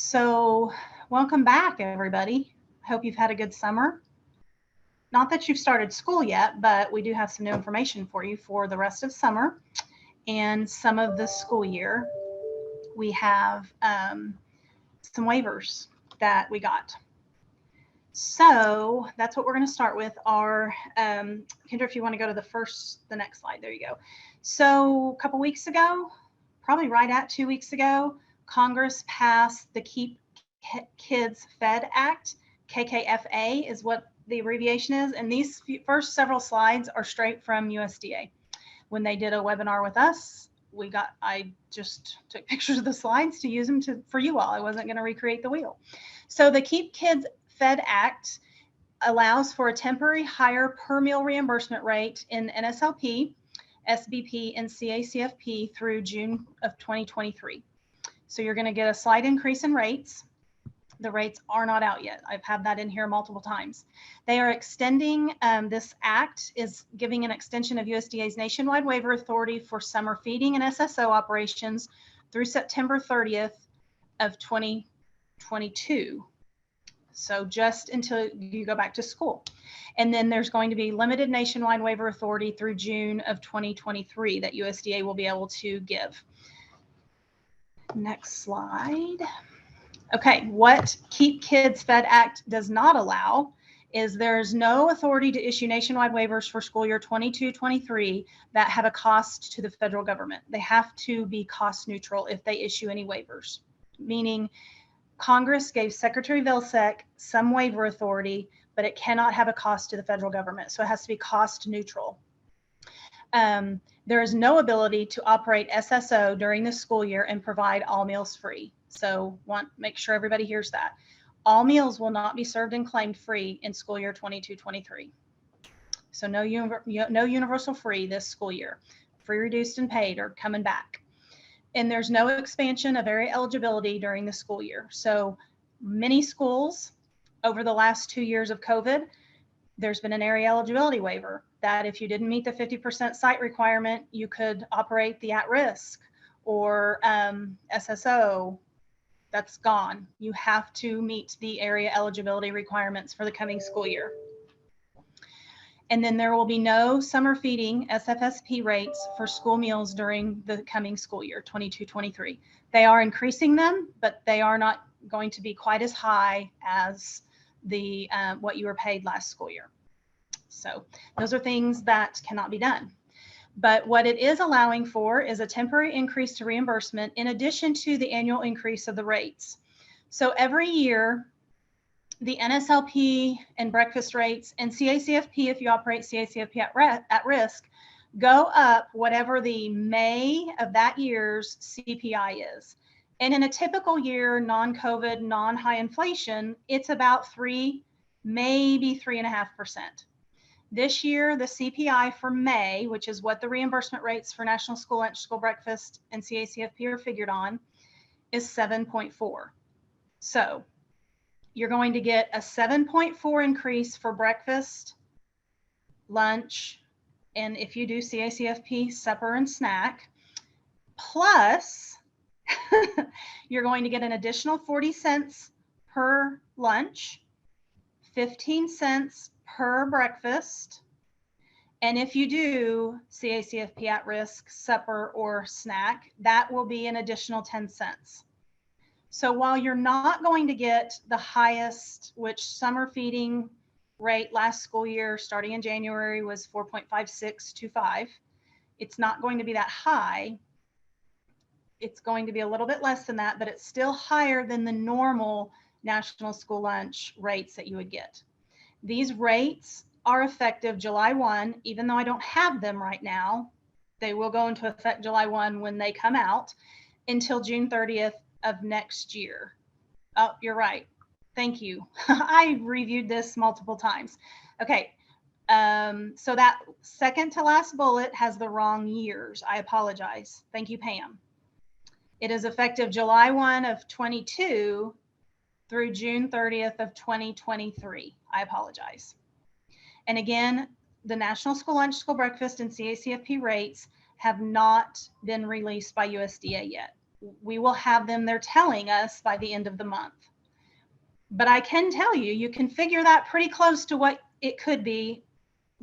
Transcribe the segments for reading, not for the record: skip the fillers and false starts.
So welcome back, everybody. I hope you've had a good summer. Not that you've started school yet, but we do have some new information for you for the rest of summer and some of the school year. We have some waivers that we got. So that's what we're going to start with. Our Kendra, if you want to go to the next slide, there you go. So a couple weeks ago, probably right at 2 weeks ago, Congress passed the Keep Kids Fed Act. KKFA is what the abbreviation is. And these first several slides are straight from USDA. When they did a webinar with us, I just took pictures of the slides to use them for you all. I wasn't going to recreate the wheel. So the Keep Kids Fed Act allows for a temporary higher per meal reimbursement rate in NSLP, SBP, and CACFP through June of 2023. So you're going to get a slight increase in rates. The rates are not out yet. I've had that in here multiple times. They are extending, this act is giving an extension of USDA's nationwide waiver authority for summer feeding and SSO operations through September 30th of 2022. So just until you go back to school. And then there's going to be limited nationwide waiver authority through June of 2023 that USDA will be able to give. Next slide. Okay, what Keep Kids Fed Act does not allow is there's no authority to issue nationwide waivers for school year 22-23 that have a cost to the federal government. They have to be cost neutral if they issue any waivers, meaning Congress gave Secretary Vilsack some waiver authority, but it cannot have a cost to the federal government. So it has to be cost neutral. There is no ability to operate SSO during the school year and provide all meals free. So make sure everybody hears that. All meals will not be served and claimed free in school year 22-23. So no universal free this school year. Free, reduced, and paid are coming back. And there's no expansion of area eligibility during the school year. So many schools over the last 2 years of COVID, there's been an area eligibility waiver that if you didn't meet the 50% site requirement, you could operate the at-risk or SSO. That's gone. You have to meet the area eligibility requirements for the coming school year. And then there will be no summer feeding SFSP rates for school meals during the coming school year, 22-23. They are increasing them, but they are not going to be quite as high as the what you were paid last school year. So those are things that cannot be done. But what it is allowing for is a temporary increase to reimbursement in addition to the annual increase of the rates. So every year, the NSLP and breakfast rates and CACFP, if you operate CACFP at risk, go up whatever the May of that year's CPI is. And in a typical year, non-COVID, non-high inflation, it's about 3, maybe 3.5%. This year, the CPI for May, which is what the reimbursement rates for National School Lunch, School Breakfast, and CACFP are figured on, is 7.4. So you're going to get a 7.4 increase for breakfast, lunch, and if you do CACFP, supper and snack, plus you're going to get an additional 40 cents per lunch, 15 cents per breakfast, and if you do CACFP at risk, supper, or snack, that will be an additional 10 cents. So while you're not going to get the highest, which summer feeding rate last school year starting in January was 4.5625, it's not going to be that high. It's going to be a little bit less than that, but it's still higher than the normal national school lunch rates that you would get. These rates are effective July 1, even though I don't have them right now. They will go into effect July 1 when they come out until June 30th of next year. Oh, you're right. Thank you. I reviewed this multiple times. Okay. So that second to last bullet has the wrong years. I apologize. Thank you, Pam. It is effective July 1 of 22 through June 30th of 2023. I apologize. And again, the National School Lunch, School Breakfast, and CACFP rates have not been released by USDA yet. we will have them there telling us by the end of the month. But I can tell you, you can figure that pretty close to what it could be,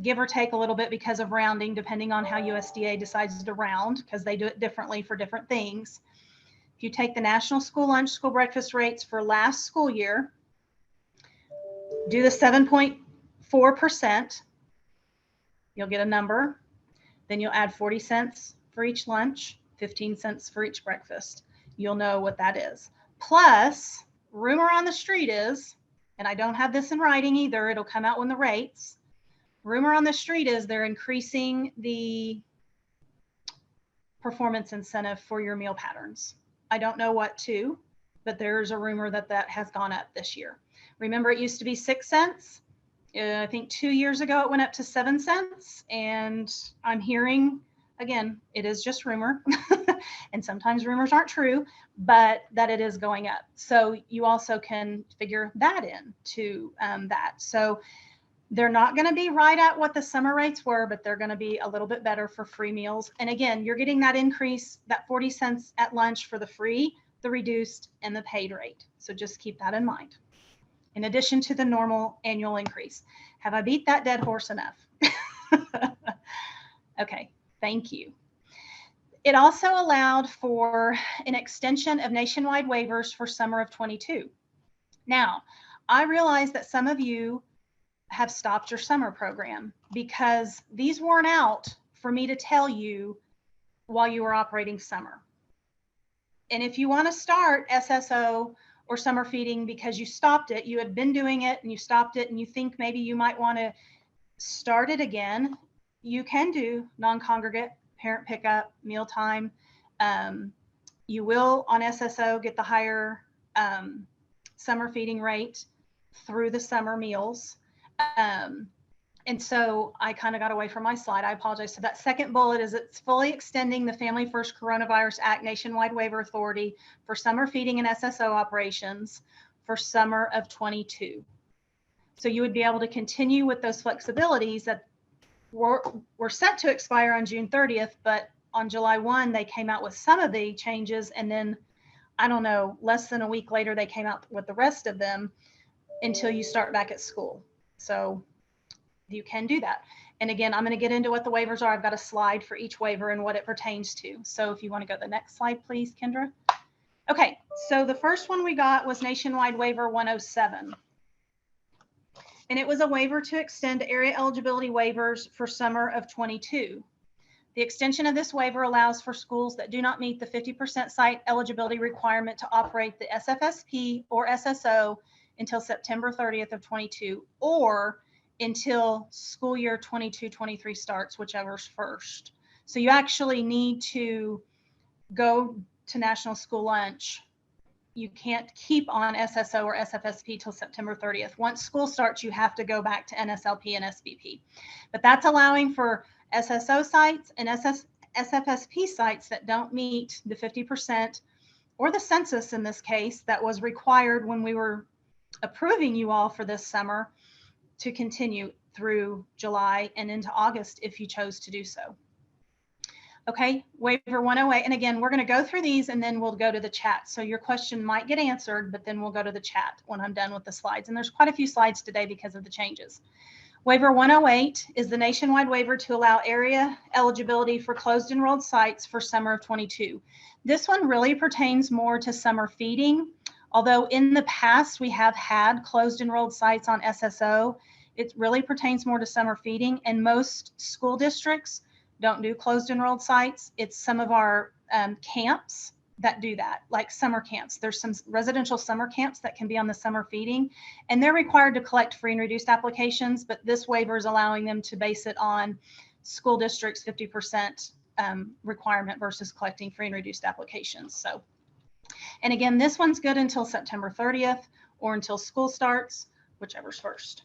give or take a little bit because of rounding, depending on how USDA decides to round, because they do it differently for different things. If you take the national school lunch, school breakfast rates for last school year, do the 7.4%, you'll get a number. Then you'll add 40 cents for each lunch, 15 cents for each breakfast. You'll know what that is. Plus, rumor on the street is, and I don't have this in writing either, it'll come out when the rates, rumor on the street is they're increasing the performance incentive for your meal patterns. I don't know what to, but there's a rumor that that has gone up this year. Remember, it used to be 6 cents. I think 2 years ago, it went up to 7 cents. And I'm hearing, again, it is just rumor. And sometimes rumors aren't true, but that it is going up. So you also can figure that in to that. So they're not going to be right at what the summer rates were, but they're going to be a little bit better for free meals. And again, you're getting that increase, that 40 cents at lunch for the free, the reduced, and the paid rate. So just keep that in mind. In addition to the normal annual increase. Have I beat that dead horse enough? Okay, thank you. It also allowed for an extension of nationwide waivers for summer of 22. Now, I realize that some of you have stopped your summer program because these weren't out for me to tell you while you were operating summer. And if you want to start SSO or summer feeding because you stopped it, you had been doing it and you stopped it and you think maybe you might want to start it again, you can do non-congregate parent pickup, mealtime. You will on SSO get the higher summer feeding rate through the summer meals. And so I kind of got away from my slide. I apologize. So that second bullet is it's fully extending the Family First Coronavirus Act nationwide waiver authority for summer feeding and SSO operations for summer of 22. So you would be able to continue with those flexibilities that were set to expire on June 30th, but on July 1, they came out with some of the changes. And then, I don't know, less than a week later, they came out with the rest of them until you start back at school. So you can do that. And again, I'm going to get into what the waivers are. I've got a slide for each waiver and what it pertains to. So if you want to go to the next slide, please, Kendra. Okay, so the first one we got was Nationwide Waiver 107. And it was a waiver to extend area eligibility waivers for summer of 22. The extension of this waiver allows for schools that do not meet the 50% site eligibility requirement to operate the SFSP or SSO until September 30th of 22, or until school year 22-23 starts, whichever's first. So you actually need to go to National School Lunch. You can't keep on SSO or SFSP till September 30th. Once school starts, you have to go back to NSLP and SBP. But that's allowing for SSO sites and SFSP sites that don't meet the 50% or the census in this case that was required when we were approving you all for this summer to continue through July and into August if you chose to do so. Okay, waiver 108. And again, we're going to go through these and then we'll go to the chat. So your question might get answered, but then we'll go to the chat when I'm done with the slides. And there's quite a few slides today because of the changes. Waiver 108 is the nationwide waiver to allow area eligibility for closed enrolled sites for summer of 22. This one really pertains more to summer feeding. Although in the past we have had closed enrolled sites on SSO, it really pertains more to summer feeding, and most school districts don't do closed enrolled sites. It's some of our camps that do that, like summer camps. There's some residential summer camps that can be on the summer feeding, and they're required to collect free and reduced applications, but this waiver is allowing them to base it on school district's 50% requirement versus collecting free and reduced applications. So, and again, this one's good until September 30th or until school starts, whichever's first.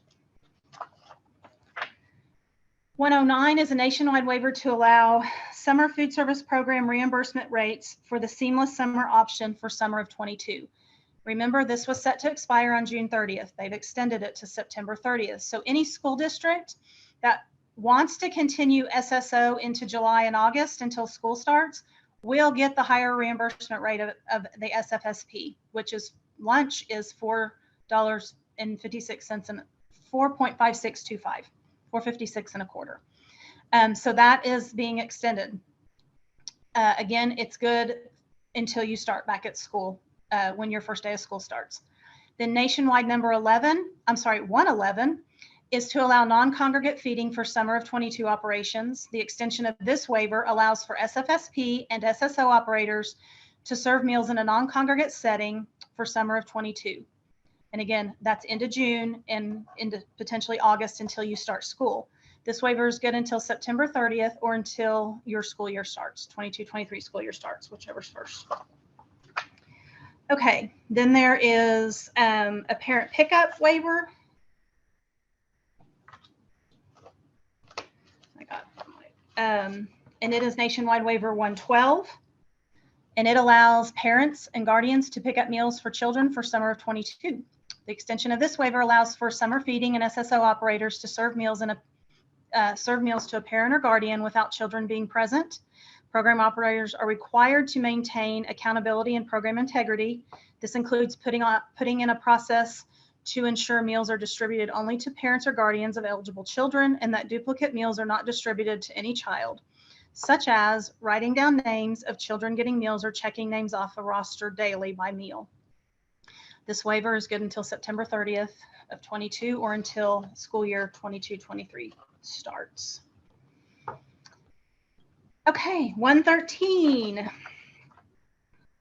109 is a nationwide waiver to allow summer food service program reimbursement rates for the seamless summer option for summer of 22. Remember, this was set to expire on June 30th. They've extended it to September 30th. So any school district that wants to continue SSO into July and August until school starts will get the higher reimbursement rate of the SFSP, which is lunch is $4.56 and 4.5625, 456 and a quarter. So that is being extended. Again, it's good until you start back at school, when your first day of school starts. Then nationwide number 111 is to allow non-congregate feeding for summer of 22 operations. The extension of this waiver allows for SFSP and SSO operators to serve meals in a non-congregate setting for summer of 22. And again, that's into June and into potentially August until you start school. This waiver is good until September 30th or until your school year starts, 22-23 school year starts, whichever's first. Okay, then there is a parent pickup waiver. And it is nationwide waiver 112. And it allows parents and guardians to pick up meals for children for summer of 22. The extension of this waiver allows for summer feeding and SSO operators to serve meals to a parent or guardian without children being present. Program operators are required to maintain accountability and program integrity. This includes putting in a process to ensure meals are distributed only to parents or guardians of eligible children and that duplicate meals are not distributed to any child, such as writing down names of children getting meals or checking names off a roster daily by meal. This waiver is good until September 30th of 22 or until school year 22-23 starts. Okay, 113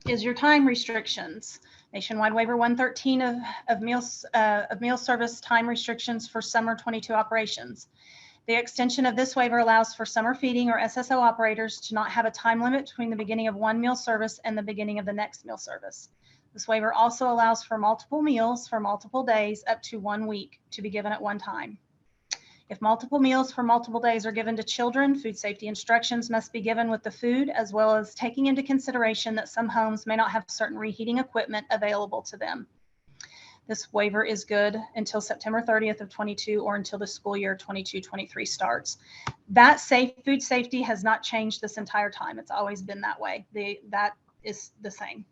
is your time restrictions. Nationwide waiver 113 of meal service time restrictions for summer 22 operations. The extension of this waiver allows for summer feeding or SSO operators to not have a time limit between the beginning of one meal service and the beginning of the next meal service. This waiver also allows for multiple meals for multiple days up to 1 week to be given at one time. If multiple meals for multiple days are given to children, food safety instructions must be given with the food, as well as taking into consideration that some homes may not have certain reheating equipment available to them. This waiver is good until September 30th of 22 or until the school year 22-23 starts. That food safety has not changed this entire time. It's always been that way. That is the same.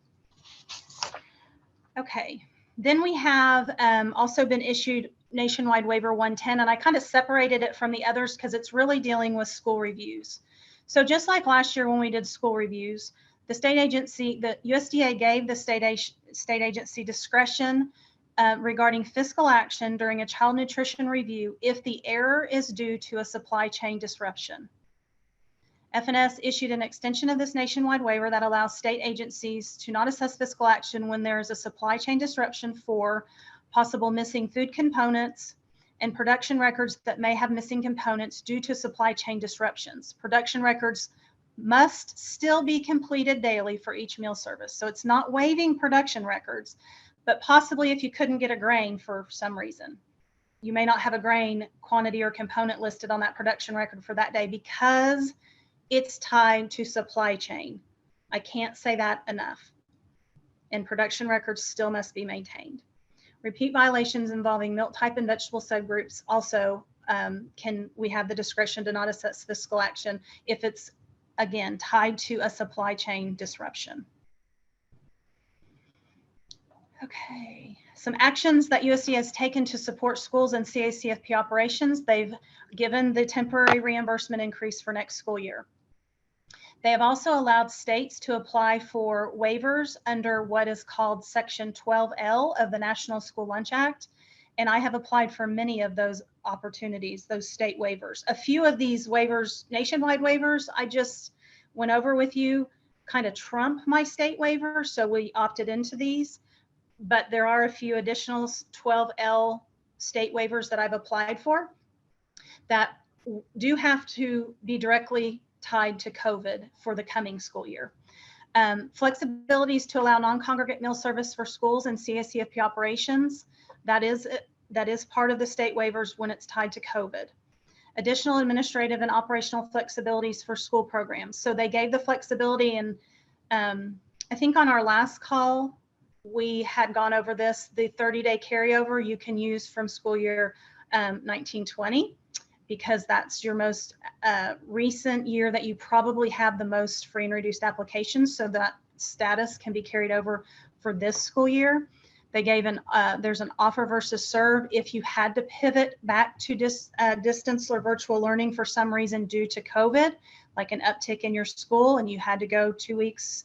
Okay, then we have also been issued nationwide waiver 110, and I kind of separated it from the others because it's really dealing with school reviews. So just like last year when we did school reviews, the state agency, the USDA gave the state agency discretion regarding fiscal action during a child nutrition review if the error is due to a supply chain disruption. FNS issued an extension of this nationwide waiver that allows state agencies to not assess fiscal action when there is a supply chain disruption for possible missing food components and production records that may have missing components due to supply chain disruptions. Production records must still be completed daily for each meal service. So it's not waiving production records, but possibly if you couldn't get a grain for some reason, you may not have a grain quantity or component listed on that production record for that day because it's tied to supply chain. I can't say that enough. And production records still must be maintained. Repeat violations involving milk type and vegetable subgroups also we have the discretion to not assess fiscal action if it's, again, tied to a supply chain disruption. Okay, some actions that USDA has taken to support schools and CACFP operations. They've given the temporary reimbursement increase for next school year. They have also allowed states to apply for waivers under what is called Section 12L of the National School Lunch Act. And I have applied for many of those opportunities, those state waivers. A few of these waivers, nationwide waivers, I just went over with you, kind of trump my state waiver. So we opted into these. But there are a few additional 12L state waivers that I've applied for that do have to be directly tied to COVID for the coming school year. Flexibilities to allow non-congregate meal service for schools and CACFP operations. That is part of the state waivers when it's tied to COVID. Additional administrative and operational flexibilities for school programs. So they gave the flexibility, and I think on our last call, we had gone over this, the 30-day carryover you can use from school year 19-20. because that's your most recent year that you probably have the most free and reduced applications. So that status can be carried over for this school year. They gave there's an offer versus serve if you had to pivot back to distance or virtual learning for some reason due to COVID, like an uptick in your school and you had to go 2 weeks,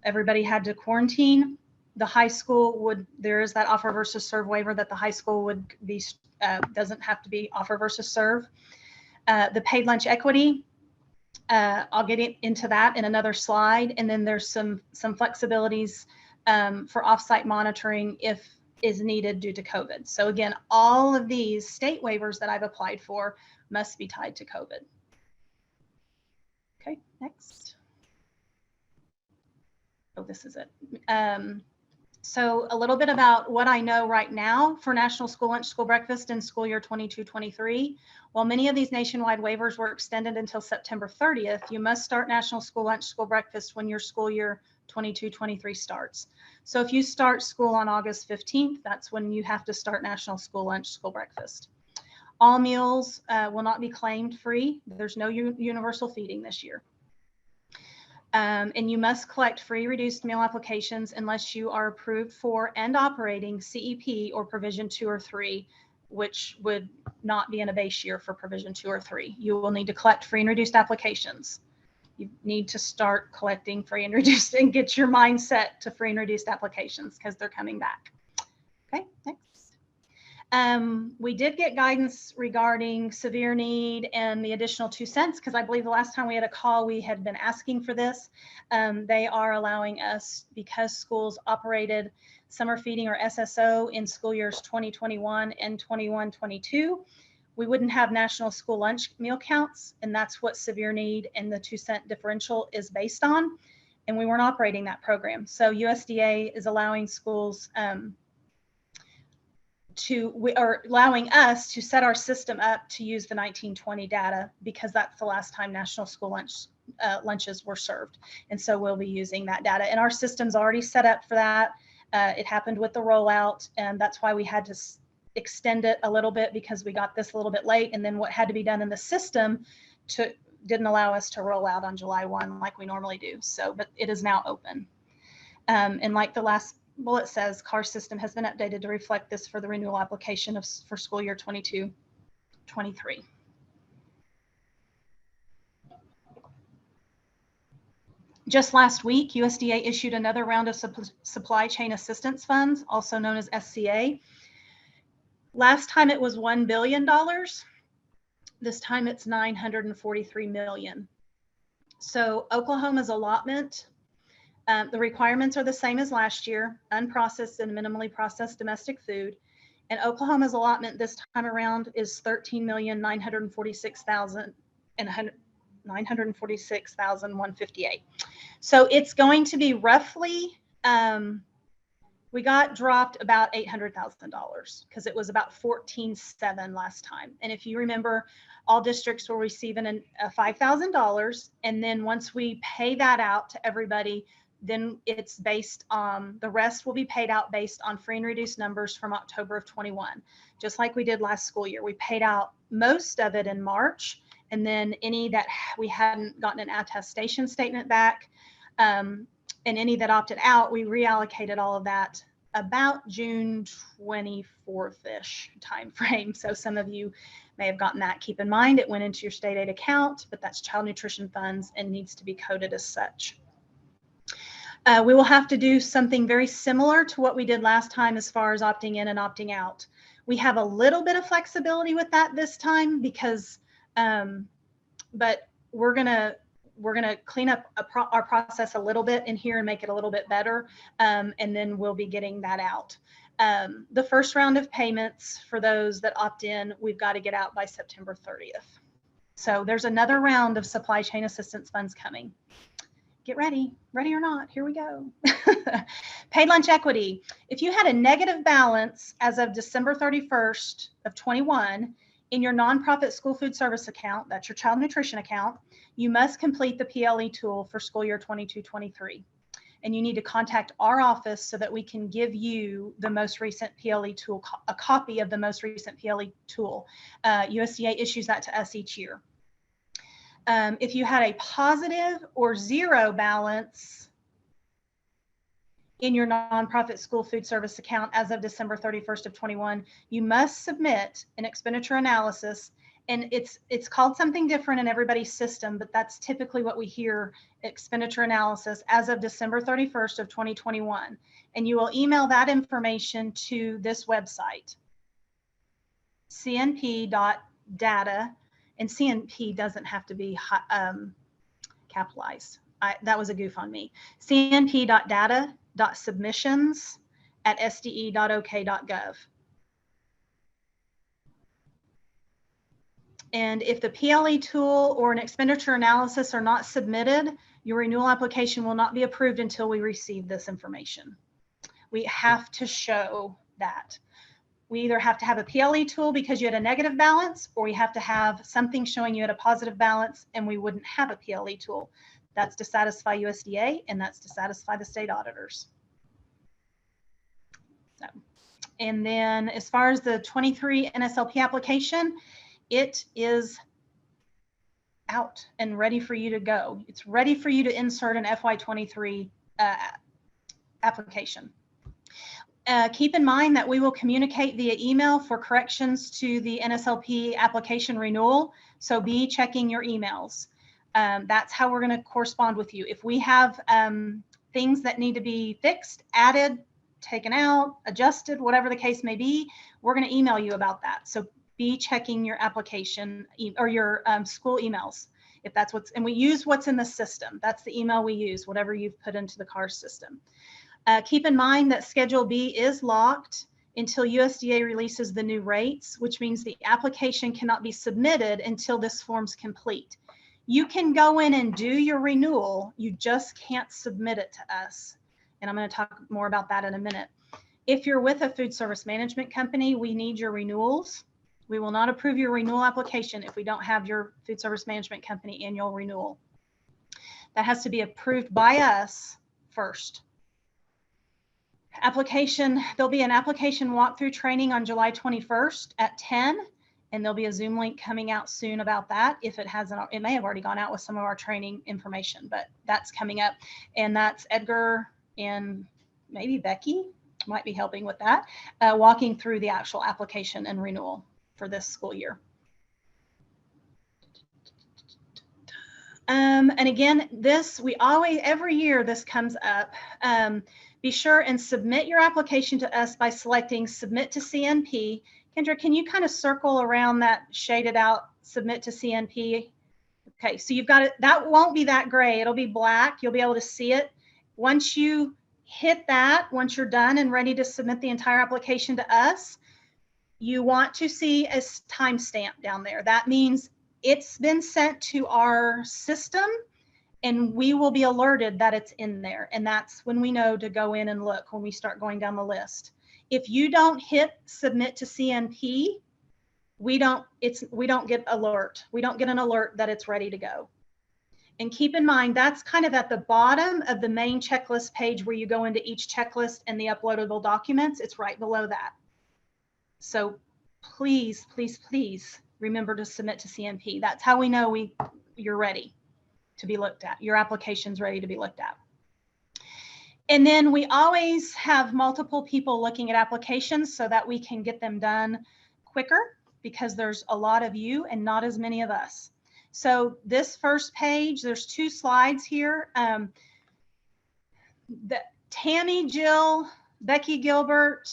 everybody had to quarantine. The high school there is that offer versus serve waiver that the high school would be, doesn't have to be offer versus serve. The paid lunch equity, I'll get into that in another slide. And then there's some flexibilities for offsite monitoring if is needed due to COVID. So again, all of these state waivers that I've applied for must be tied to COVID. Okay, next. Oh, this is it. So a little bit about what I know right now for National School Lunch, School Breakfast in school year 22-23. While many of these nationwide waivers were extended until September 30th, you must start National School Lunch, School Breakfast when your school year 22-23 starts. So if you start school on August 15th, that's when you have to start National School Lunch, School Breakfast. All meals will not be claimed free. There's no universal feeding this year. And you must collect free reduced meal applications unless you are approved for and operating CEP or Provision 2 or 3, which would not be in a base year for Provision 2 or 3. You will need to collect free and reduced applications. You need to start collecting free and reduced and get your mind set to free and reduced applications because they're coming back. Okay, next. We did get guidance regarding severe need and the additional 2 cents because I believe the last time we had a call, we had been asking for this. They are allowing us, because schools operated summer feeding or SSO in school years 2021 and 21-22, we wouldn't have national school lunch meal counts, and that's what severe need and the 2 cent differential is based on. And we weren't operating that program. So USDA is allowing schools allowing us to set our system up to use the 1920 data because that's the last time national school lunches were served. And so we'll be using that data. And our system's already set up for that. It happened with the rollout, and that's why we had to extend it a little bit because we got this a little bit late. And then what had to be done in the system didn't allow us to roll out on July 1 like we normally do. So, but it is now open. And like the last bullet says, CAR system has been updated to reflect this for the renewal application for school year 22-23. Just last week, USDA issued another round of supply chain assistance funds, also known as SCA. Last time it was $1 billion. This time it's $943 million. So Oklahoma's allotment, the requirements are the same as last year, unprocessed and minimally processed domestic food. And Oklahoma's allotment this time around is $13,946,158. So it's going to be roughly, we got dropped about $800,000 because it was about $14,700 last time. And if you remember, all districts were receiving a $5,000. And then once we pay that out to everybody, then it's based on, the rest will be paid out based on free and reduced numbers from October of 21. Just like we did last school year. We paid out most of it in March, and then any that we hadn't gotten an attestation statement back, and any that opted out, we reallocated all of that about June 24th-ish time frame. So some of you may have gotten that. Keep in mind, it went into your state aid account, but that's child nutrition funds and needs to be coded as such. We will have to do something very similar to what we did last time as far as opting in and opting out. We have a little bit of flexibility with that this time because, but we're gonna clean up our process a little bit in here and make it a little bit better, and then we'll be getting that out. The first round of payments for those that opt in, we've got to get out by September 30th. So there's another round of supply chain assistance funds coming. Get ready or not, here we go. Paid lunch equity. If you had a negative balance as of December 31st of 21 in your nonprofit school food service account, that's your child nutrition account, you must complete the PLE tool for school year 22-23. and you need to contact our office so that we can give you the most recent PLE tool, a copy of the most recent PLE tool. USDA issues that to us each year. If you had a positive or zero balance in your nonprofit school food service account as of December 31st of 21, you must submit an expenditure analysis. And it's called something different in everybody's system, but that's typically what we hear, expenditure analysis as of December 31st of 2021. And you will email that information to this website, cnp.data, and CNP doesn't have to be capitalized. That was a goof on me. cnp.data.submissions@sde.ok.gov. And if the PLE tool or an expenditure analysis are not submitted, your renewal application will not be approved until we receive this information. We have to show that. We either have to have a PLE tool because you had a negative balance, or we have to have something showing you had a positive balance and we wouldn't have a PLE tool. That's to satisfy USDA, and that's to satisfy the state auditors. So, and then as far as the 23 NSLP application, it is out and ready for you to go. It's ready for you to insert an FY23 application. Keep in mind that we will communicate via email for corrections to the NSLP application renewal, so be checking your emails. That's how we're going to correspond with you. If we have things that need to be fixed, added, taken out, adjusted, whatever the case may be, we're going to email you about that. So be checking your application or your school emails, if that's what's, and we use what's in the system. That's the email we use, whatever you've put into the CAR system. Keep in mind that Schedule B is locked until USDA releases the new rates, which means the application cannot be submitted until this form's complete. You can go in and do your renewal, you just can't submit it to us. And I'm going to talk more about that in a minute. If you're with a food service management company, we need your renewals. We will not approve your renewal application if we don't have your food service management company annual renewal. That has to be approved by us first. Application, there'll be an application walkthrough training on July 21st at 10, and there'll be a Zoom link coming out soon about that. If it hasn't, it may have already gone out with some of our training information, but that's coming up. And that's Edgar and maybe Becky might be helping with that, walking through the actual application and renewal for this school year. And again, this, we always, every year this comes up. Be sure and submit your application to us by selecting Submit to CNP. Kendra, can you kind of circle around that shaded out Submit to CNP? Okay, so you've got it. That won't be that gray. It'll be black. You'll be able to see it. Once you hit that, once you're done and ready to submit the entire application to us, you want to see a timestamp down there. That means it's been sent to our system and we will be alerted that it's in there. And that's when we know to go in and look when we start going down the list. If you don't hit Submit to CNP, we don't get alert. We don't get an alert that it's ready to go. And keep in mind, that's kind of at the bottom of the main checklist page where you go into each checklist and the uploadable documents. It's right below that. So please, please, please remember to submit to CNP. That's how we know you're ready to be looked at. Your application's ready to be looked at. And then we always have multiple people looking at applications so that we can get them done quicker, because there's a lot of you and not as many of us. So this first page, there's 2 slides here. Tammy, Jill, Becky Gilbert,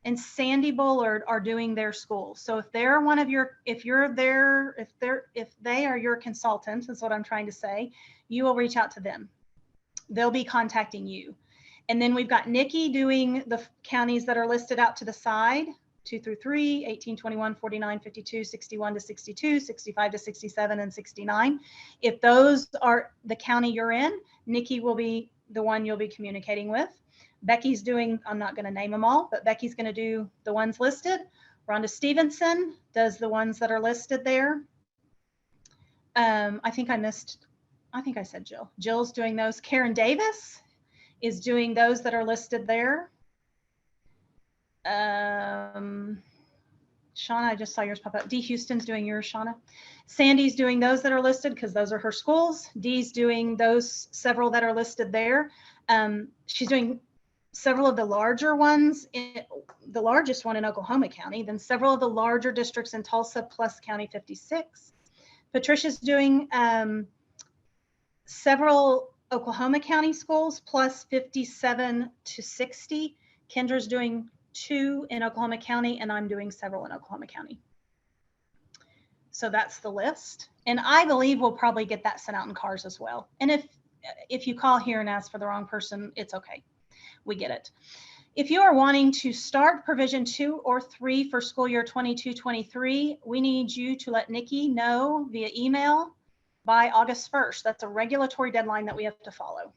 and Sandy Bullard are doing their school. So if they're one of your, if they are your consultant, is what I'm trying to say, you will reach out to them. They'll be contacting you. And then we've got Nikki doing the counties that are listed out to the side, 2 through 3, 18, 21, 49, 52, 61 to 62, 65 to 67, and 69. If those are the county you're in, Nikki will be the one you'll be communicating with. Becky's doing, I'm not going to name them all, but Becky's going to do the ones listed. Rhonda Stevenson does the ones that are listed there. I think I missed I think I said Jill. Jill's doing those. Karen Davis is doing those that are listed there. Shauna, I just saw yours pop up. D. Houston's doing yours, Shauna. Sandy's doing those that are listed because those are her schools. Dee's doing those several that are listed there. She's doing several of the larger ones, the largest one in Oklahoma County, then several of the larger districts in Tulsa plus County 56. Patricia's doing several Oklahoma County schools plus 57 to 60. Kendra's doing 2 in Oklahoma County, and I'm doing several in Oklahoma County. So that's the list. And I believe we'll probably get that sent out in cars as well. And if you call here and ask for the wrong person, it's okay. We get it. If you are wanting to start Provision 2 or 3 for school year 22-23, we need you to let Nikki know via email by August 1st. That's a regulatory deadline that we have to follow.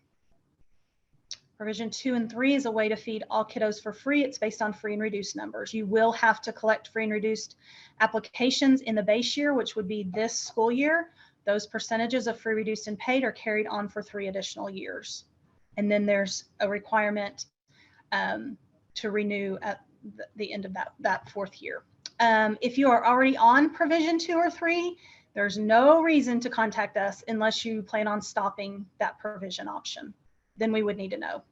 Provision 2 and 3 is a way to feed all kiddos for free. It's based on free and reduced numbers. You will have to collect free and reduced applications in the base year, which would be this school year. Those percentages of free, reduced, and paid are carried on for 3 additional years. And then there's a requirement to renew at the end of that 4th year. If you are already on Provision 2 or 3, there's no reason to contact us unless you plan on stopping that provision option. Then we would need to know.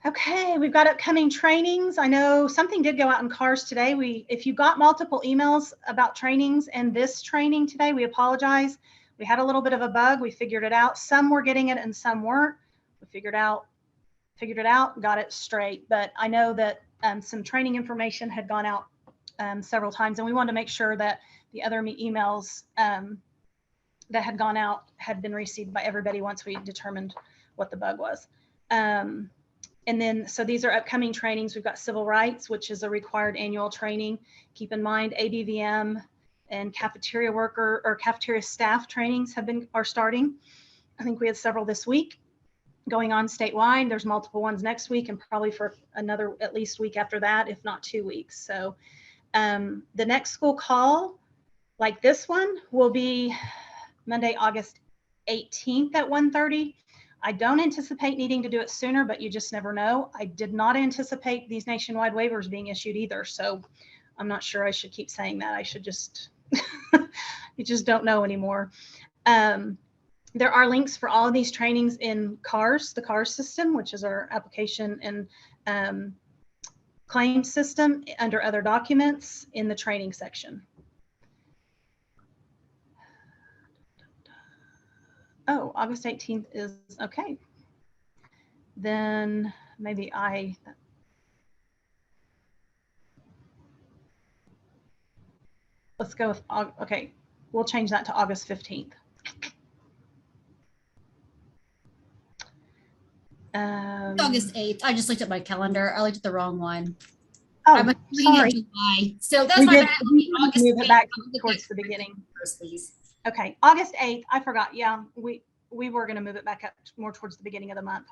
Okay, we've got upcoming trainings. I know something did go out in cars today. If you got multiple emails about trainings and this training today, we apologize. We had a little bit of a bug. We figured it out. Some were getting it and some weren't. We figured it out, got it straight. But I know that some training information had gone out several times, and we wanted to make sure that the other emails that had gone out had been received by everybody once we determined what the bug was. And then, so these are upcoming trainings. We've got civil rights, which is a required annual training. Keep in mind, ABVM and cafeteria worker or cafeteria staff trainings are starting. I think we had several this week going on statewide. There's multiple ones next week and probably for another at least week after that, if not 2 weeks. So the next school call, like this one, will be Monday, August 18th at 1:30. I don't anticipate needing to do it sooner, but you just never know. I did not anticipate these nationwide waivers being issued either. So I'm not sure I should keep saying that. I should just, you just don't know anymore. There are links for all of these trainings in CARS, the CARS system, which is our application and claim system, under other documents in the training section. Oh, August 18th is okay. Then maybe let's go with, okay, we'll change that to August 15th. August 8th. I just looked at my calendar. I looked at the wrong one. Oh, I'm sorry. July. So that's my bad. August move it back towards the beginning. First, please. Okay, August 8th. I forgot. Yeah, we were going to move it back up more towards the beginning of the month.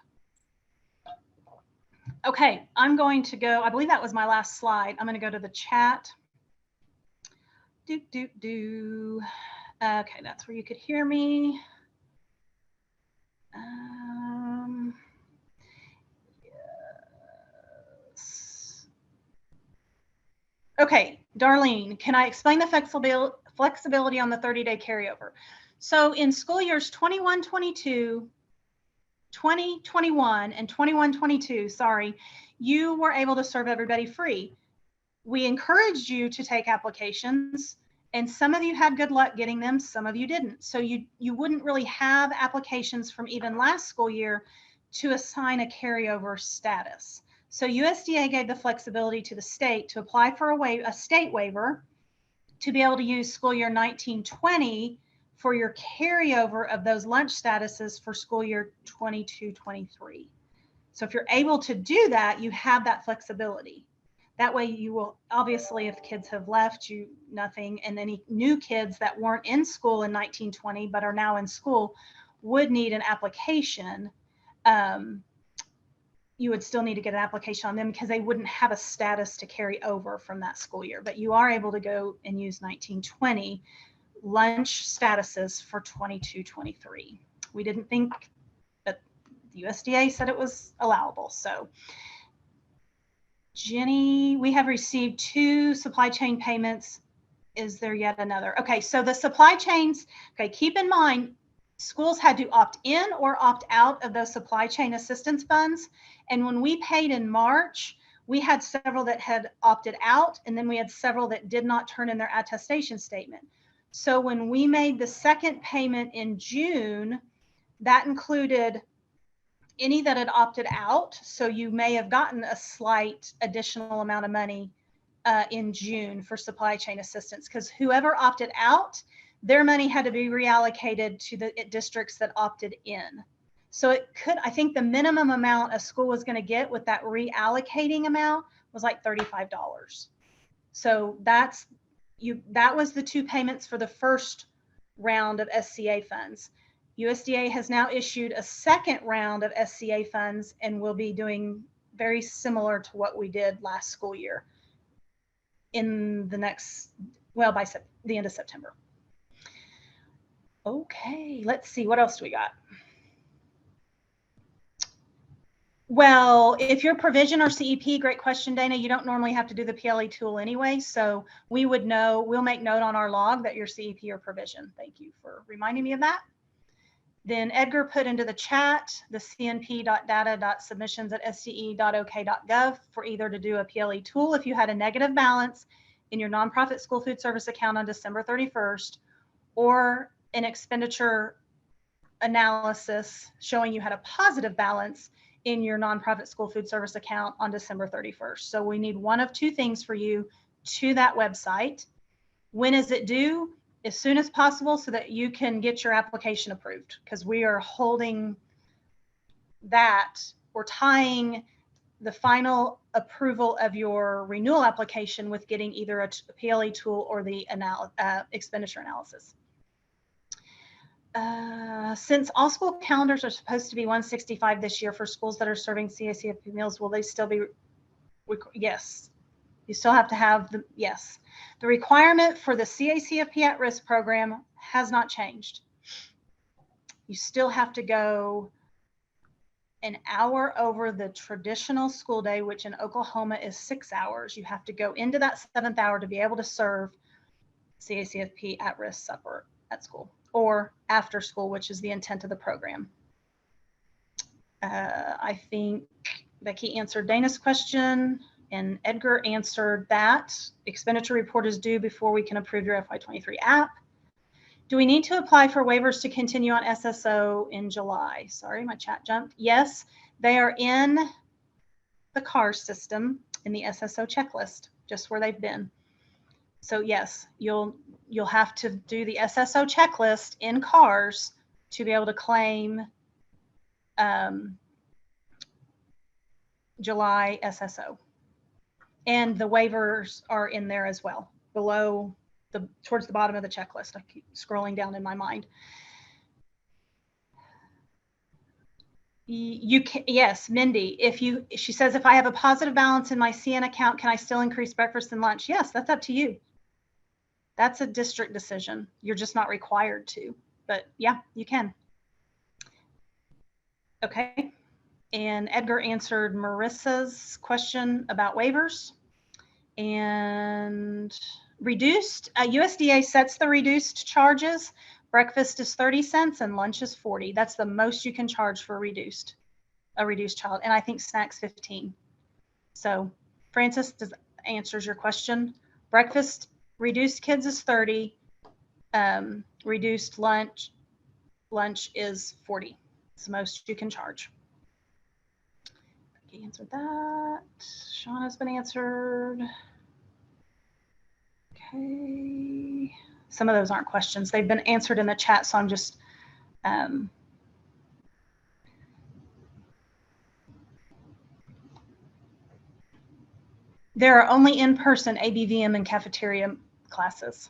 Okay, I'm going to go. I believe that was my last slide. I'm going to go to the chat. Okay, that's where you could hear me. Yes. Okay, Darlene, can I explain the flexibility on the 30-day carryover? So in school years 21-22, 20-21, and 21-22, sorry, you were able to serve everybody free. We encouraged you to take applications, and some of you had good luck getting them, some of you didn't. So you wouldn't really have applications from even last school year to assign a carryover status. So USDA gave the flexibility to the state to apply for a state waiver to be able to use school year 19-20 for your carryover of those lunch statuses for school year 22-23. So if you're able to do that, you have that flexibility. That way you will, obviously, if kids have left, nothing, and any new kids that weren't in school in 19-20 but are now in school would need an application. You would still need to get an application on them because they wouldn't have a status to carry over from that school year. But you are able to go and use 19-20 lunch statuses for 22-23. We didn't think, but the USDA said it was allowable. So Jenny, we have received 2 supply chain payments. Is there yet another? Okay, so the supply chains, okay, keep in mind, schools had to opt in or opt out of those supply chain assistance funds. And when we paid in March, we had several that had opted out, and then we had several that did not turn in their attestation statement. So when we made the second payment in June, that included any that had opted out. So you may have gotten a slight additional amount of money in June for supply chain assistance, because whoever opted out, their money had to be reallocated to the districts that opted in. So it could, I think the minimum amount a school was going to get with that reallocating amount was like $35. So that was the 2 payments for the first round of SCA funds. USDA has now issued a second round of SCA funds and will be doing very similar to what we did last school year in the next, well, by the end of September. Okay, let's see, what else do we got? Well, if you're provision or CEP, great question, Dana. You don't normally have to do the PLE tool anyway, so we would know, we'll make note on our log that you're CEP or provision. Thank you for reminding me of that. Then Edgar put into the chat the cnp.data.submissions@sde.ok.gov for either to do a PLE tool if you had a negative balance in your nonprofit school food service account on December 31st, or an expenditure analysis showing you had a positive balance in your nonprofit school food service account on December 31st. So we need one of 2 things for you to that website. When is it due? As soon as possible, so that you can get your application approved, because we are holding that, we're tying the final approval of your renewal application with getting either a PLE tool or the expenditure analysis. Since all school calendars are supposed to be 165 this year for schools that are serving CACFP meals, will they still be? Yes, you still have to have the, yes. The requirement for the CACFP at-risk program has not changed. You still have to go an hour over the traditional school day, which in Oklahoma is 6 hours. You have to go into that 7th hour to be able to serve CACFP at-risk supper at school, or after school, which is the intent of the program. I think Becky answered Dana's question, and Edgar answered that. Expenditure report is due before we can approve your FY23 app. Do we need to apply for waivers to continue on SSO in July? Sorry, my chat jumped. Yes, they are in the CAR system in the SSO checklist, just where they've been. So yes, you'll have to do the SSO checklist in CARS to be able to claim July SSO. And the waivers are in there as well, below towards the bottom of the checklist. I keep scrolling down in my mind. You can, yes, Mindy, she says, if I have a positive balance in my CN account, can I still increase breakfast and lunch? Yes, that's up to you. That's a district decision. You're just not required to, but yeah, you can. Okay. And Edgar answered Marissa's question about waivers. And reduced, USDA sets the reduced charges. Breakfast is 30 cents and lunch is 40. That's the most you can charge for a reduced child. And I think snacks 15. So Francis, answers your question. Breakfast, reduced kids is 30. Reduced lunch is 40. It's the most you can charge. He answered that. Sean has been answered. Okay. Some of those aren't questions. They've been answered in the chat, so I'm just there are only in-person ABVM and cafeteria classes,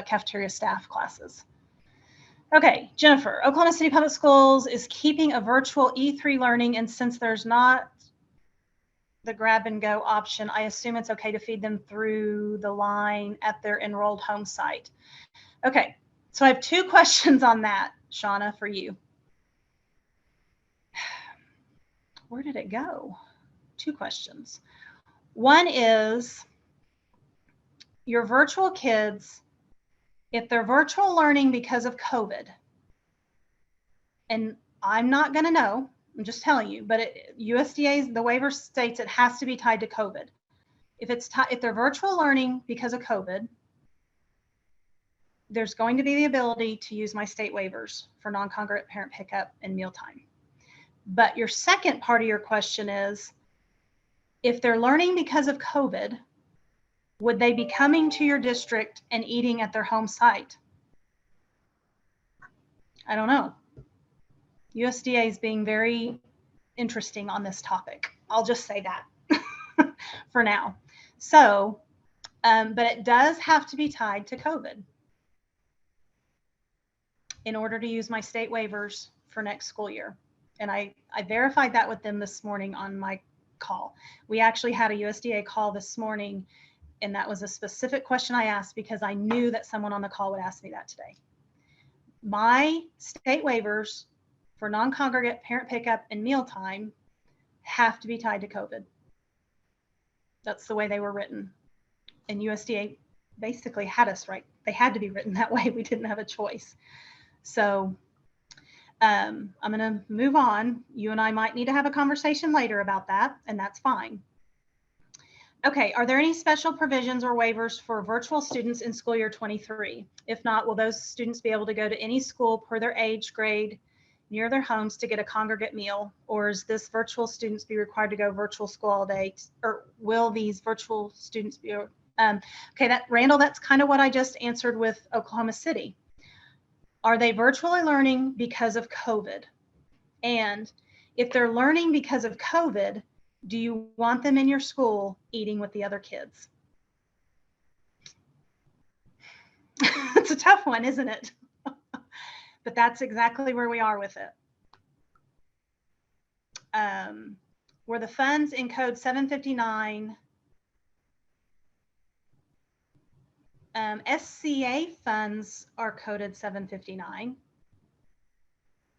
cafeteria staff classes. Okay, Jennifer, Oklahoma City Public Schools is keeping a virtual E3 learning, and since there's not the grab and go option, I assume it's okay to feed them through the line at their enrolled home site. Okay, So I have two questions on that, Shauna, for you. Where did it go? Two questions. One is your virtual kids, if they're virtual learning because of COVID, and I'm not going to know, I'm just telling you, but USDA, the waiver states it has to be tied to COVID. If they're virtual learning because of COVID, there's going to be the ability to use my state waivers for non-congregate parent pickup and mealtime. But your second part of your question is, if they're learning because of COVID, would they be coming to your district and eating at their home site? I don't know. USDA is being very interesting on this topic. I'll just say that for now. So, but it does have to be tied to COVID in order to use my state waivers for next school year. And I verified that with them this morning on my call. We actually had a USDA call this morning, and that was a specific question I asked because I knew that someone on the call would ask me that today. My state waivers for non-congregate parent pickup and mealtime have to be tied to COVID. That's the way they were written. And USDA basically had us right. They had to be written that way. We didn't have a choice. So I'm going to move on. You and I might need to have a conversation later about that, and that's fine. Okay, are there any special provisions or waivers for virtual students in school year 23? If not, will those students be able to go to any school per their age, grade, near their homes to get a congregate meal? Or is this virtual students be required to go virtual school all day? Or will these virtual students be, okay, Randall, that's kind of what I just answered with Oklahoma City. Are they virtually learning because of COVID? And if they're learning because of COVID, do you want them in your school eating with the other kids? It's a tough one, isn't it? But that's exactly where we are with it. Were the funds in code 759, SCA funds are coded 759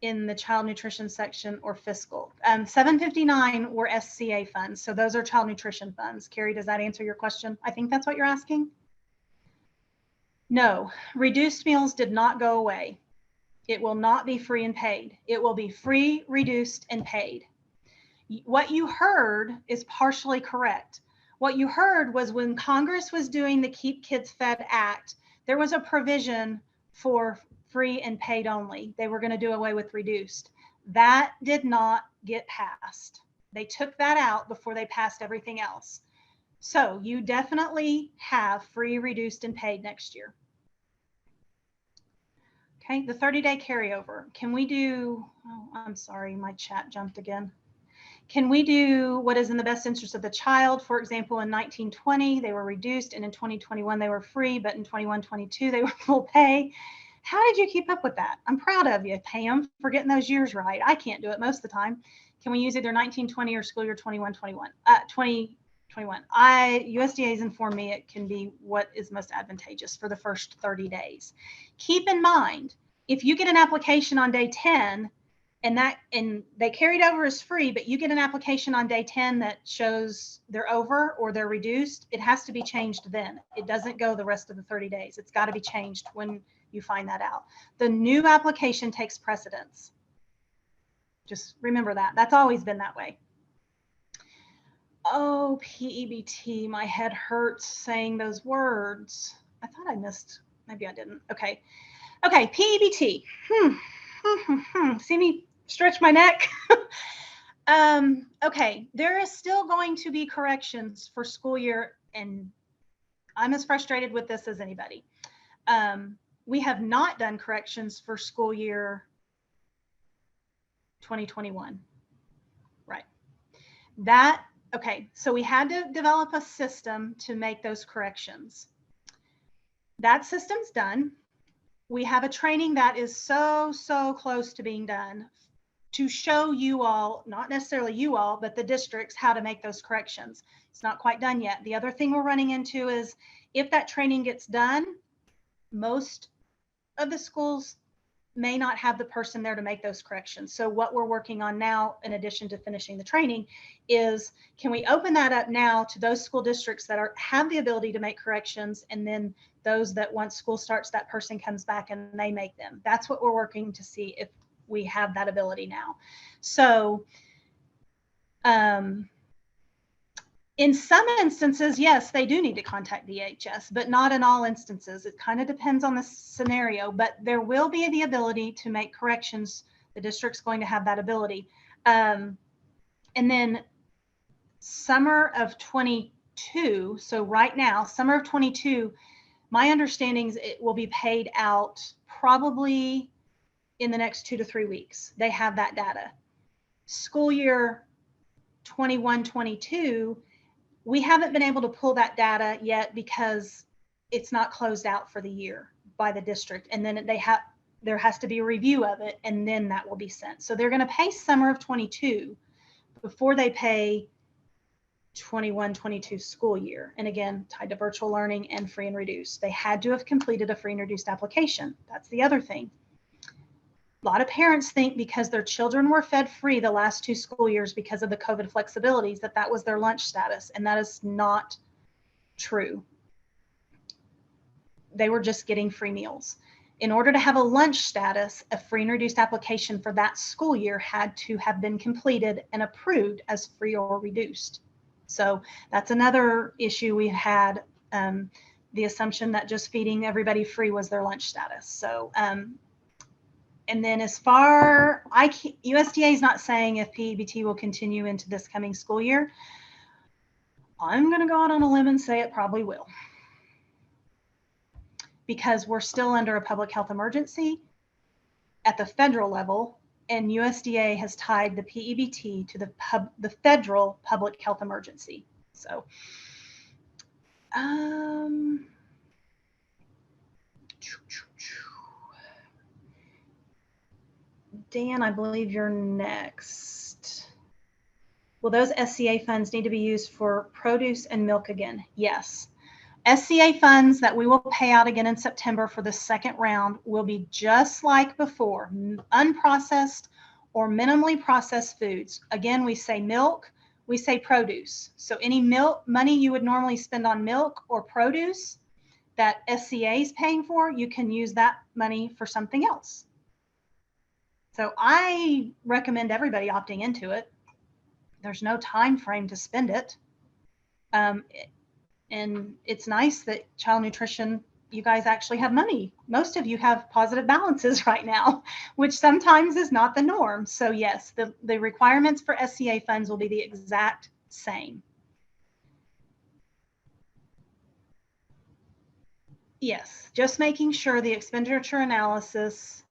in the child nutrition section or fiscal. 759 were SCA funds, so those are child nutrition funds. Carrie, does that answer your question? I think that's what you're asking. No, reduced meals did not go away. It will not be free and paid. It will be free, reduced, and paid. What you heard is partially correct. What you heard was when Congress was doing the Keep Kids Fed Act, there was a provision for free and paid only. They were going to do away with reduced. That did not get passed. They took that out before they passed everything else. So you definitely have free, reduced, and paid next year. Okay, the 30-day carryover. Can we do, oh, I'm sorry, my chat jumped again. Can we do what is in the best interest of the child? For example, in 1920, they were reduced, and in 2021, they were free, but in 21-22, they were full pay. How did you keep up with that? I'm proud of you, Pam, for getting those years right. I can't do it most of the time. Can we use either 1920 or school year 2021? USDA has informed me it can be what is most advantageous for the first 30 days. Keep in mind, if you get an application on day 10 and they carried over as free, but you get an application on day 10 that shows they're over or they're reduced, it has to be changed then. It doesn't go the rest of the 30 days. It's got to be changed when you find that out. The new application takes precedence. Just remember that. That's always been that way. Oh, PEBT, my head hurts saying those words. I thought I missed, maybe I didn't. Okay, PEBT. See me stretch my neck? Okay, there is still going to be corrections for school year, and I'm as frustrated with this as anybody. We have not done corrections for school year 2021, right? Okay, so we had to develop a system to make those corrections. That system's done. We have a training that is so close to being done to show you all, not necessarily you all, but the districts, how to make those corrections. It's not quite done yet. The other thing we're running into is if that training gets done, most of the schools may not have the person there to make those corrections. So what we're working on now, in addition to finishing the training, is can we open that up now to those school districts that have the ability to make corrections, and then those that once school starts, that person comes back and they make them. That's what we're working to see if we have that ability now. So in some instances, yes, they do need to contact DHS, but not in all instances. It kind of depends on the scenario, but there will be the ability to make corrections. The district's going to have that ability. And then summer of 22, so right now, summer of 22, my understanding is it will be paid out probably in the next 2 to 3 weeks. They have that data. School year 21-22, we haven't been able to pull that data yet because it's not closed out for the year by the district. And then there has to be a review of it, and then that will be sent. So they're going to pay summer of 22 before they pay 21-22 school year. And again, tied to virtual learning and free and reduced. They had to have completed a free and reduced application. That's the other thing. A lot of parents think because their children were fed free the last 2 school years because of the COVID flexibilities that was their lunch status, and that is not true. They were just getting free meals. In order to have a lunch status, a free and reduced application for that school year had to have been completed and approved as free or reduced. So that's another issue we had, the assumption that just feeding everybody free was their lunch status. So and then as far, USDA is not saying if PEBT will continue into this coming school year. I'm going to go out on a limb and say it probably will. Because we're still under a public health emergency at the federal level, and USDA has tied the PEBT to the federal public health emergency. So, Dan, I believe you're next. Will those SCA funds need to be used for produce and milk again? Yes. SCA funds that we will pay out again in September for the second round will be just like before, unprocessed or minimally processed foods. Again, we say milk, we say produce. So any milk money you would normally spend on milk or produce that SCA is paying for, you can use that money for something else. So I recommend everybody opting into it. There's no time frame to spend it. And it's nice that child nutrition, you guys actually have money. Most of you have positive balances right now, which sometimes is not the norm. So yes, the requirements for SCA funds will be the exact same. Yes, just making sure the expenditure analysis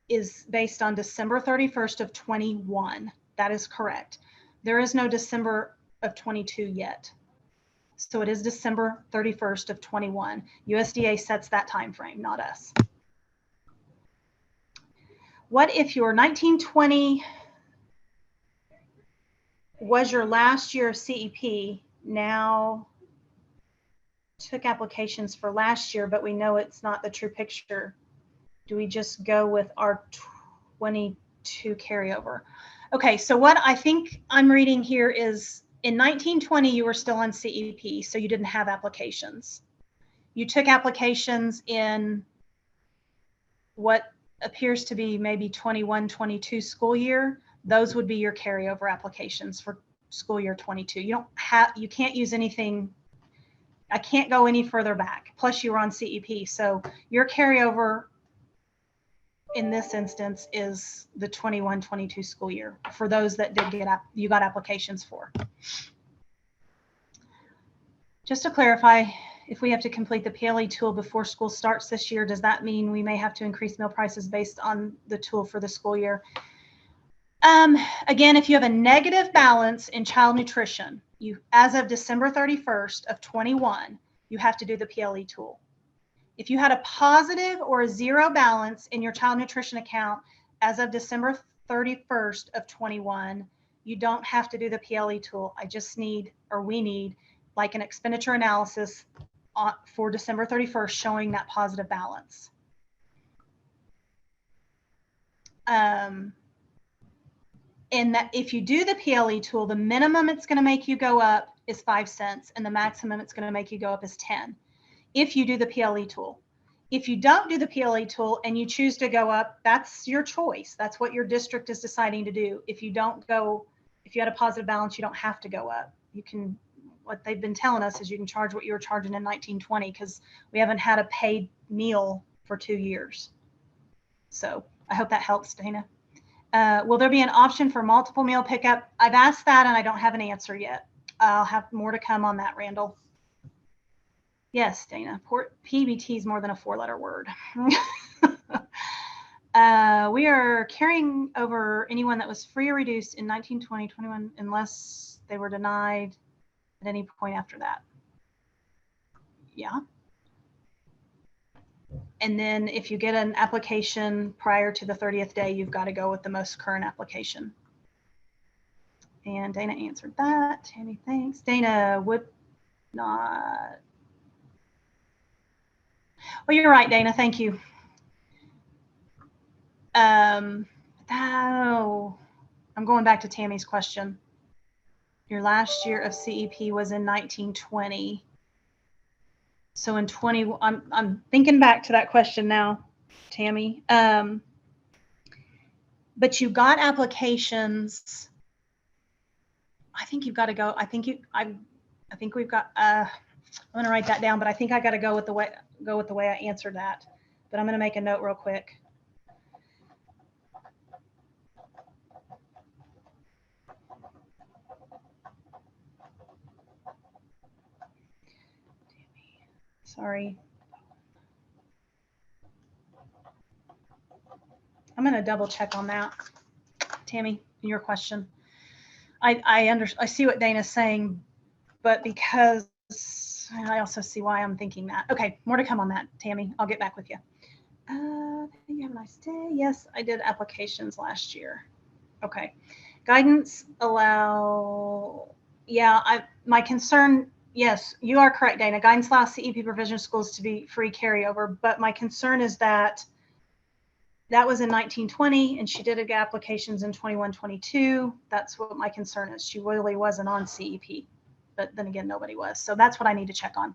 is based on December 31st of 21. That is correct. There is no December of 22 yet. So it is December 31st of 21. USDA sets that time frame, not us. What if your 1920 was your last year of CEP, now took applications for last year, but we know it's not the true picture? Do we just go with our 22 carryover? Okay, so what I think I'm reading here is in 1920, you were still on CEP, so you didn't have applications. You took applications in what appears to be maybe 21-22 school year. Those would be your carryover applications for school year 22. You can't use anything. I can't go any further back. Plus you were on CEP, so your carryover in this instance is the 21-22 school year for those that did you got applications for. Just to clarify, if we have to complete the PLE tool before school starts this year, does that mean we may have to increase meal prices based on the tool for the school year? Again, if you have a negative balance in child nutrition, as of December 31st of 21, you have to do the PLE tool. If you had a positive or a zero balance in your child nutrition account as of December 31st of 21, you don't have to do the PLE tool. We need like an expenditure analysis for December 31st showing that positive balance. And that if you do the PLE tool, the minimum it's going to make you go up is 5 cents, and the maximum it's going to make you go up is 10. If you do the PLE tool. If you don't do the PLE tool and you choose to go up, that's your choice. That's what your district is deciding to do. If you don't go, if you had a positive balance, you don't have to go up. You can, what they've been telling us is you can charge what you were charging in 1920 because we haven't had a paid meal for 2 years. So I hope that helps, Dana. Will there be an option for multiple meal pickup? I've asked that and I don't have an answer yet. I'll have more to come on that, Randall. Yes, Dana, PBT is more than a 4-letter word. We are carrying over anyone that was free or reduced in 1920, 21, unless they were denied at any point after that. Yeah. And then if you get an application prior to the 30th day, you've got to go with the most current application. And Dana answered that. Tammy, thanks. Dana would not. Well, you're right, Dana. Thank you. Oh, I'm going back to Tammy's question. Your last year of CEP was in 1920. So in 20, I'm thinking back to that question now, Tammy. But you got applications. I think you've got to go. I think we've got. I'm going to write that down, but I think I got to go with the way I answered that. But I'm going to make a note real quick. Sorry. I'm going to double check on that, Tammy, your question. I see what Dana's saying, but because I also see why I'm thinking that. Okay, more to come on that, Tammy. I'll get back with you. Thank you. Have a nice day. Yes, I did applications last year. Okay. Guidance allow. Yeah, my concern. Yes, you are correct, Dana. Guidance allows CEP provision schools to be free carryover, but my concern is that was in 1920 and she did applications in 21, 22. That's what my concern is. She really wasn't on CEP, but then again, nobody was. So that's what I need to check on.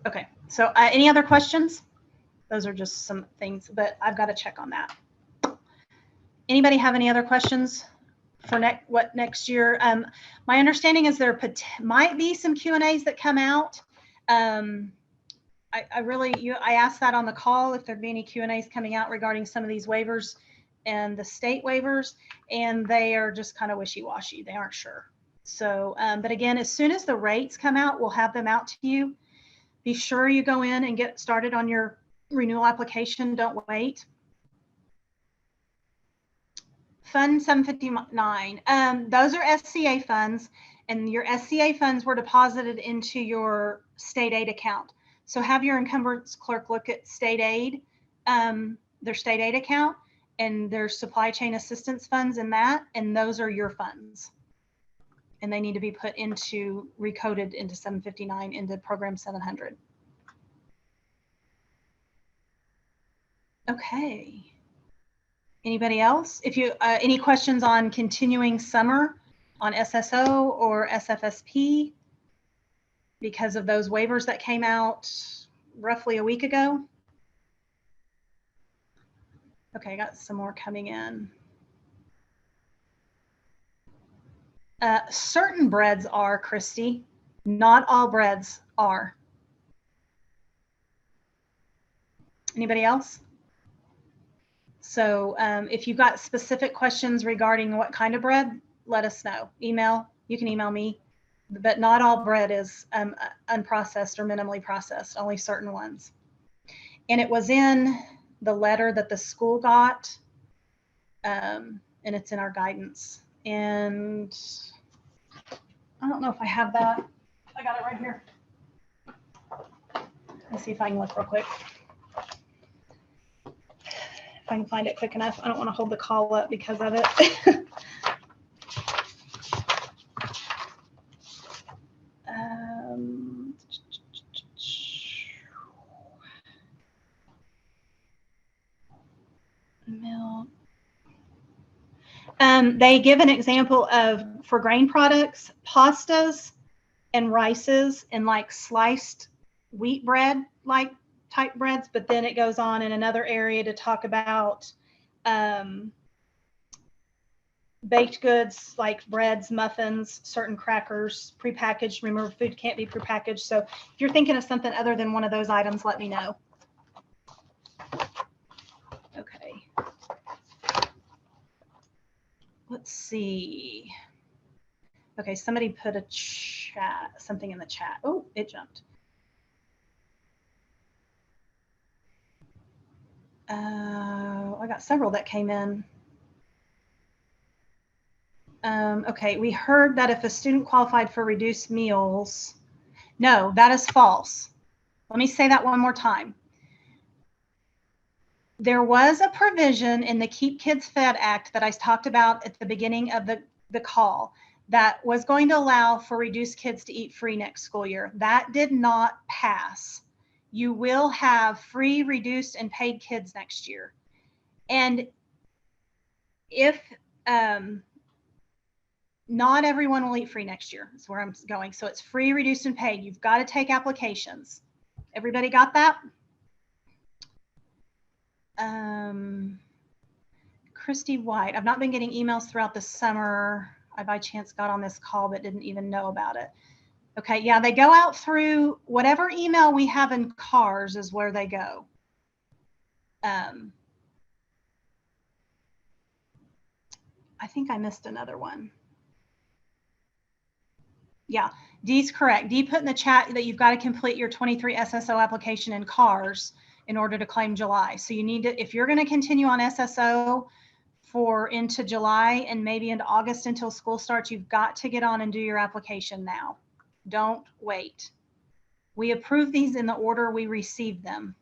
Okay, so any other questions? Those are just some things, but I've got to check on that. Anybody have any other questions for next year? My understanding is there might be some Q&As that come out. I asked that on the call if there'd be any Q&As coming out regarding some of these waivers and the state waivers, and they are just kind of wishy-washy. They aren't sure. So, but again, as soon as the rates come out, we'll have them out to you. Be sure you go in and get started on your renewal application. Don't wait. Fund 759. Those are SCA funds, and your SCA funds were deposited into your state aid account. So have your encumbrance clerk look at state aid, their state aid account, and their supply chain assistance funds in that, and those are your funds. And they need to be put into, recoded into 759 into program 700. Okay. Anybody else? If you any questions on continuing summer on SSO or SFSP because of those waivers that came out roughly a week ago? Okay, I got some more coming in. Certain breads are, Christy. Not all breads are. Anybody else? So if you've got specific questions regarding what kind of bread, let us know. Email, you can email me, but not all bread is unprocessed or minimally processed, only certain ones. And it was in the letter that the school got, and it's in our guidance. And I don't know if I have that. I got it right here. Let's see if I can look real quick. I can find it quick enough. I don't want to hold the call up because of it. Milk. They give an example of, for grain products, pastas and rices and like sliced wheat bread, like type breads, but then it goes on in another area to talk about baked goods like breads, muffins, certain crackers, prepackaged. Remember, food can't be prepackaged. So if you're thinking of something other than one of those items, let me know. Okay. Let's see. Okay, somebody put a chat, something in the chat. Oh, it jumped. I got several that came in. Okay, we heard that if a student qualified for reduced meals, no, that is false. Let me say that one more time. There was a provision in the Keep Kids Fed Act that I talked about at the beginning of the call that was going to allow for reduced kids to eat free next school year. That did not pass. You will have free, reduced, and paid kids next year. And if not everyone will eat free next year, is where I'm going. So it's free, reduced, and paid. You've got to take applications. Everybody got that? Christy White, I've not been getting emails throughout the summer. I by chance got on this call but didn't even know about it. Okay, yeah, they go out through whatever email we have in CARS is where they go. I think I missed another one. Yeah, Dee's correct. Dee put in the chat that you've got to complete your 23 SSO application in CARS in order to claim July. So you need to, if you're going to continue on SSO for into July and maybe into August until school starts, you've got to get on and do your application now. Don't wait. We approve these in the order we receive them,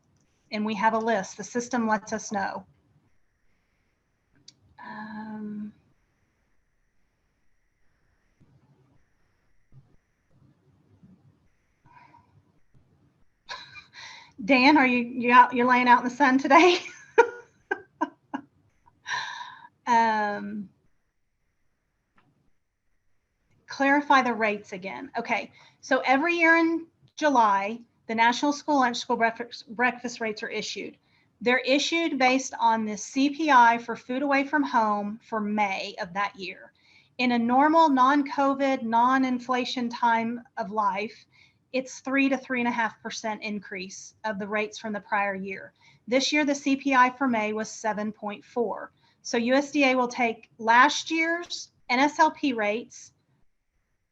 and we have a list. The system lets us know. Dan, are you're laying out in the sun today? Clarify the rates again. Okay, so every year in July, the National School Lunch School breakfast rates are issued. They're issued based on the CPI for food away from home for May of that year. In a normal non-COVID, non-inflation time of life, it's 3 to 3.5% increase of the rates from the prior year. This year, the CPI for May was 7.4. So USDA will take last year's NSLP rates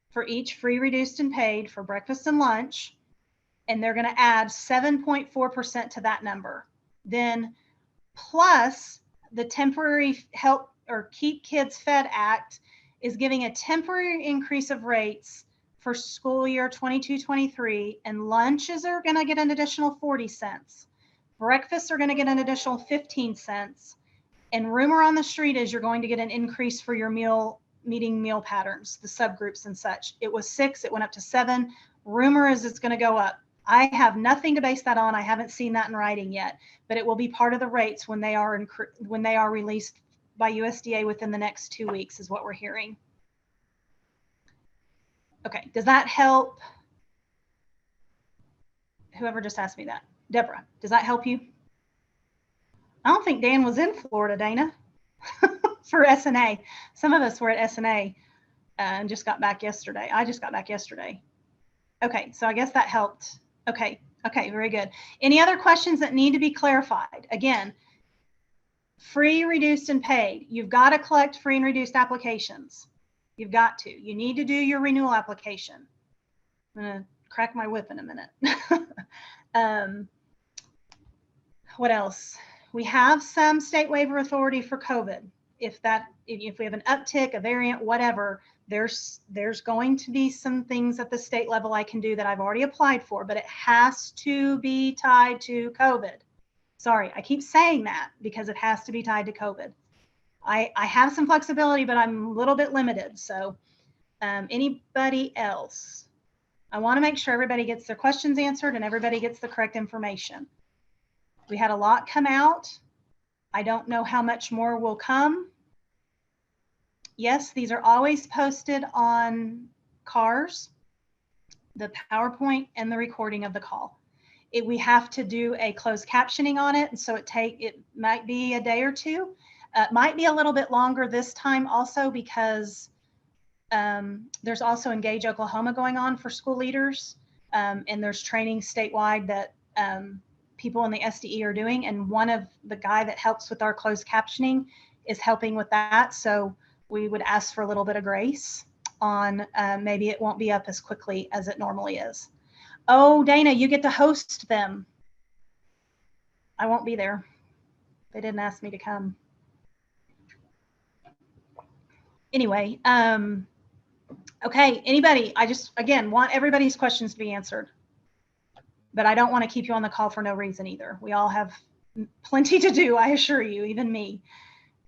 for each free, reduced, and paid for breakfast and lunch, and they're going to add 7.4% to that number. Then plus the temporary help or Keep Kids Fed Act is giving a temporary increase of rates for school year 22-23, and lunches are going to get an additional 40 cents. Breakfasts are going to get an additional 15 cents. And rumor on the street is you're going to get an increase for your meeting meal patterns, the subgroups and such. It was 6, it went up to 7. Rumor is it's going to go up. I have nothing to base that on. I haven't seen that in writing yet, but it will be part of the rates when they are released by USDA within the next 2 weeks, is what we're hearing. Okay, does that help? Whoever just asked me that. Deborah, does that help you? I don't think Dan was in Florida, Dana, for SNA. Some of us were at SNA and just got back yesterday. I just got back yesterday. Okay, so I guess that helped. Okay, very good. Any other questions that need to be clarified? Again, free, reduced, and paid. You've got to collect free and reduced applications. You've got to. You need to do your renewal application. I'm going to crack my whip in a minute. What else? We have some state waiver authority for COVID. If we have an uptick, a variant, whatever, there's going to be some things at the state level I can do that I've already applied for, but it has to be tied to COVID. Sorry, I keep saying that because it has to be tied to COVID. I have some flexibility, but I'm a little bit limited. So anybody else? I want to make sure everybody gets their questions answered and everybody gets the correct information. We had a lot come out. I don't know how much more will come. Yes, these are always posted on CARS, the PowerPoint and the recording of the call. We have to do a closed captioning on it, and so it might be a day or two. Might be a little bit longer this time also because there's also Engage Oklahoma going on for school leaders, and there's training statewide that people in the SDE are doing, and one of the guy that helps with our closed captioning is helping with that. So we would ask for a little bit of grace on maybe it won't be up as quickly as it normally is. Oh, Dana, you get to host them. I won't be there. They didn't ask me to come. Anyway, okay, anybody, I just, again, want everybody's questions to be answered. But I don't want to keep you on the call for no reason either. We all have plenty to do, I assure you, even me.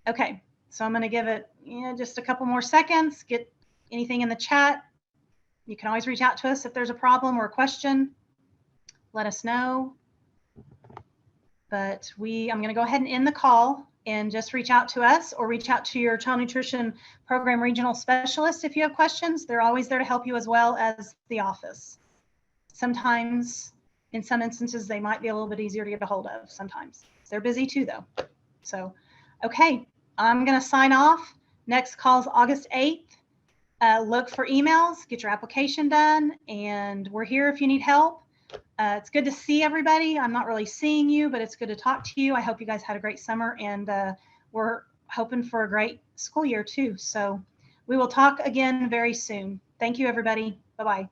Okay, so I'm going to give it just a couple more seconds. Get anything in the chat. You can always reach out to us if there's a problem or a question. Let us know. But I'm going to go ahead and end the call and just reach out to us or reach out to your child nutrition program regional specialist if you have questions. They're always there to help you as well as the office. Sometimes, in some instances, they might be a little bit easier to get a hold of sometimes. They're busy too, though. So, okay, I'm going to sign off. Next call is August 8th. Look for emails, get your application done, and we're here if you need help. It's good to see everybody. I'm not really seeing you, but it's good to talk to you. I hope you guys had a great summer, and we're hoping for a great school year too. So we will talk again very soon. Thank you, everybody. Bye-bye.